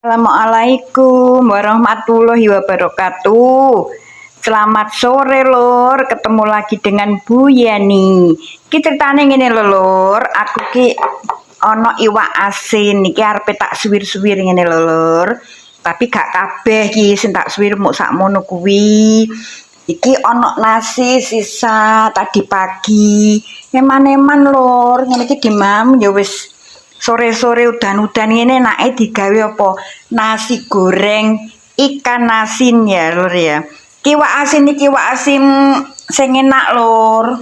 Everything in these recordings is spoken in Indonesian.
Assalamualaikum warahmatullahi wabarakatuh. Selamat sore lur, ketemu lagi dengan Bu Yani. Ki ceritane ngene lho lur, aku ki ana iwak asin iki arepe tak suwir-suwir ngene lho lur. Tapi gak kabeh ki sing tak suwir muk sakmono kuwi. Iki ana nasi sisa tadi pagi. Eman-eman lur, ngene iki dimam ya wis sore-sore udan-udan ngene enake digawe apa? Nasi goreng ikan asin ya, Lur ya. Iwak asin iki iwak asin sing enak, Lur.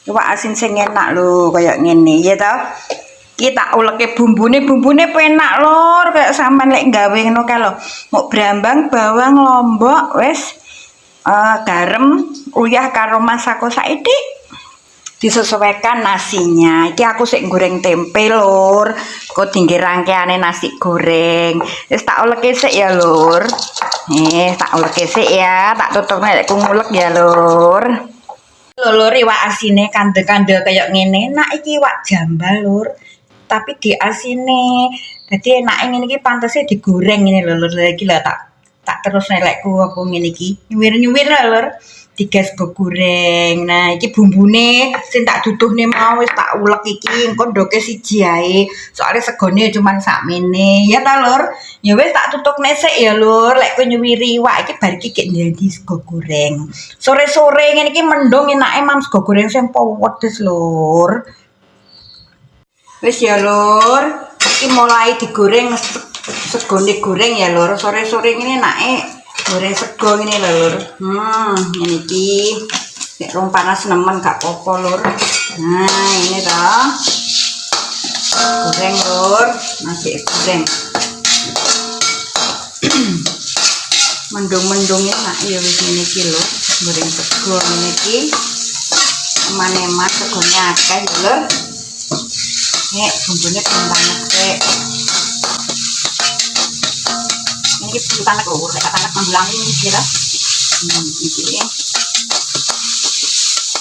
Iwak asin sing enak lho, kaya ngene ya ta. Iki tak uleke bumbune penak, Lur. Kayak sampean lek gawe ngono kae lho. Mok brambang, bawang, lombok, wis garam, uyah karo masako saithik. Disesuaikan nasinya. Iki aku sik goreng tempe lur, kok tinggi rangkeane nasi goreng. Wis tak oleke sik ya lur. Tak oleke sik ya, tak tutup nek ngulek ya lur. Lur iwak asine kandel-kandel kayak ngene. Nah iki iwak jambal lur, tapi diasine. Dadi enake ngene iki pantese digoreng ngene lho lur. Iki lho tak terus nelekku apa ngene iki. Nyuwir-nyuwir lur. Digas go goreng. Nah, iki bumbune sing tak duduhne mau wis tak ulek iki, engko ndoke siji ae. Soale segone cuman sakmene. Ya ta, Lur? Ya wis tak tutupne sik ya, Lur. Lek kowe nyuwiri iwak iki bar iki kek ndadi sego goreng. Sore-sore ngene iki mendung enake mam sego goreng sing pedes, Lur. Wis ya, Lur. Iki mulai digoreng segone goreng ya, Lur. Sore-sore ngene enake goreng sego ngene lho lur. Ngene iki nek rong panas nemen gak apa-apa lur. Nah, ini toh. Goreng lur, nasi goreng. Mendung-mendung enak ya wis ngene iki lho. Goreng sego ngene iki. Eman-eman segone akeh ya lur. Nek bumbune banget sik. Ini tanak lho, nek tanak manglang ini kira. Iki.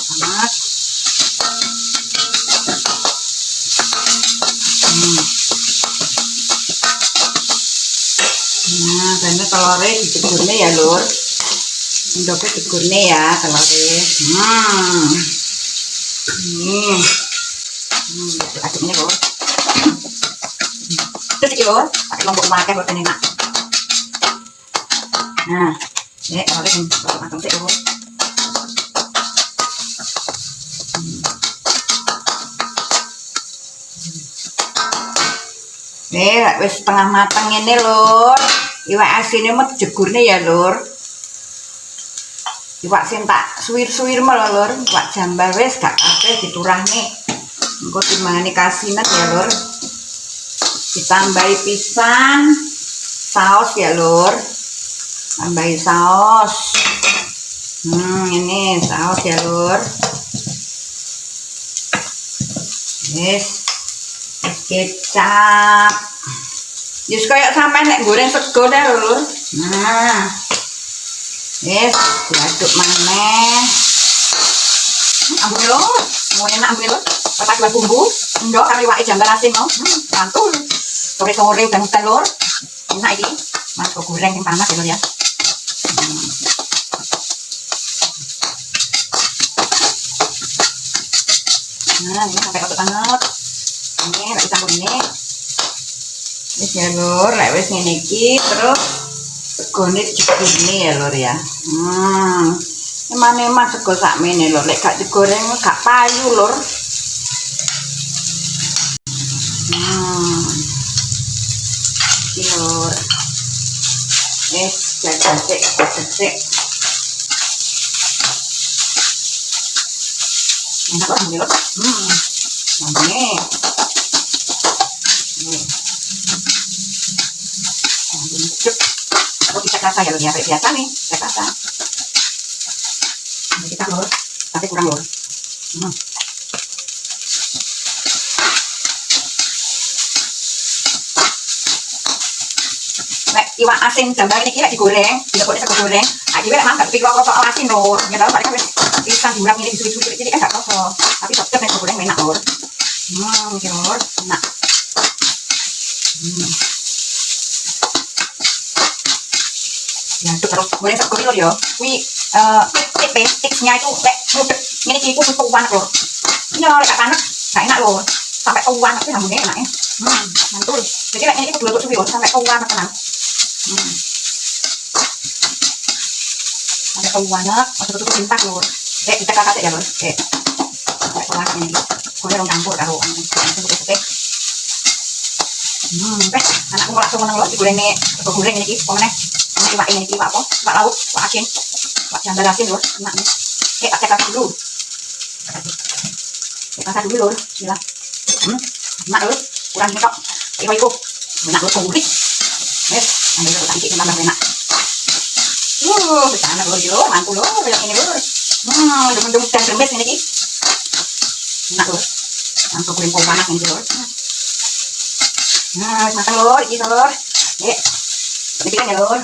Tanak. Nah, banyak telurnya digoreng ya, Lur. Ndoknya digoreng ya telurnya. Aduk ini, Lur. Terus iki, Lur, pakai lombok makan buat enak. Nah, ini kalau ini matang sih lur. Wis setengah matang ini lur. Iwak asinnya mah dijegurne ya lur. Iwak sing tak suwir-suwir mah lur. Iwak jambal wis gak kabeh diturahne. Engko dimangane kasinan ya lur. Ditambahi pisang, saus ya lur. Tambahin saus. Ini saus ya lur. Yes. Kecap. Yes kayak sampai nek goreng sego deh lur. Nah. Yes, diaduk maneh. Ambune lur. Mau enak ambune lur. Pakai buat bumbu. Ndok karo iwake jambal asin mau. Mantul. Sore-sore udan-udan lur. Enak iki. Mas goreng yang panas ya lur ya. Nah, ini sampai kotor banget. Ini lagi campur ini. Wis ya lur, lek wis ngene iki terus segone digoreng ya lur ya. Eman-eman sego sakmene lur, lek gak digoreng gak payu lur. Iki lur. Jajak. Enak banget lur. Ini. Aku cek rasa ya lur ya, biasa nih, cek rasa. Kita lur, tapi kurang lur. Iwak asin jambal ini kira digoreng, digoreng sego goreng. Akhirnya memang gak pikir soal asin lur. Ya tau, paling kan pisang diurang ini disuwir-suwir jadi kan gak kosong. Tapi tetep nek goreng enak lur. Iki lur, enak. Diaduk terus goreng sego lur ya. Kuwi tipsnya itu lek ngudek ngene iki kuwi tuwan lur. Iya lek gak panas gak enak lur. Sampai tuwan kuwi lambune enake. Mantul. Jadi lek ngene iki kudu suwi lur sampai tuwan tenan. Sampai tuwan aja tutup pintak lur. Kita kakak ya lur. Lek tuwan ngene iki. Kuwi rong campur karo tutup-tutupe. Anakku malah seneng lho digorenge sego goreng iki apa meneh. Iwak ini iwak apa? Iwak laut, iwak asin. Iwak jambal asin lho, enak nih. Tak cetak dulu. Cetak dulu lho, bismillah. Enak lho, kurang ini kok. Iku. Enak lho kumplit. Wes, ambil lho tak iki tambah enak. Besar lho yo, mantul lho kayak ini lho. Demem-demem dan gembes ini iki. Enak lho. Langsung goreng panas ini lho. Matang lho, iki lho. Nek. Ini ya lho.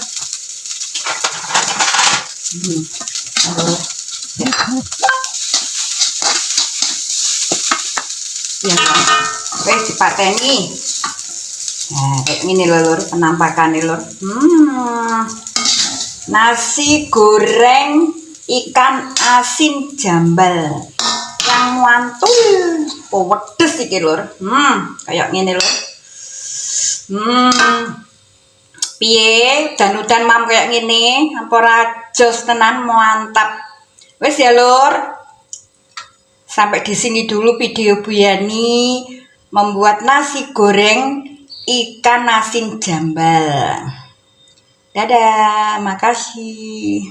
Ya, wes dipateni. Nah, kayak gini lur, penampakannya lur. Nasi goreng ikan asin jambal yang mantul. Oh, pedes iki lur. Kayak gini lur. Piye dan mam kayak gini ampora jos tenan mantap. Wes ya lur, sampai di sini dulu video Bu Yani membuat nasi goreng ikan asin jambal. Dadah, makasih.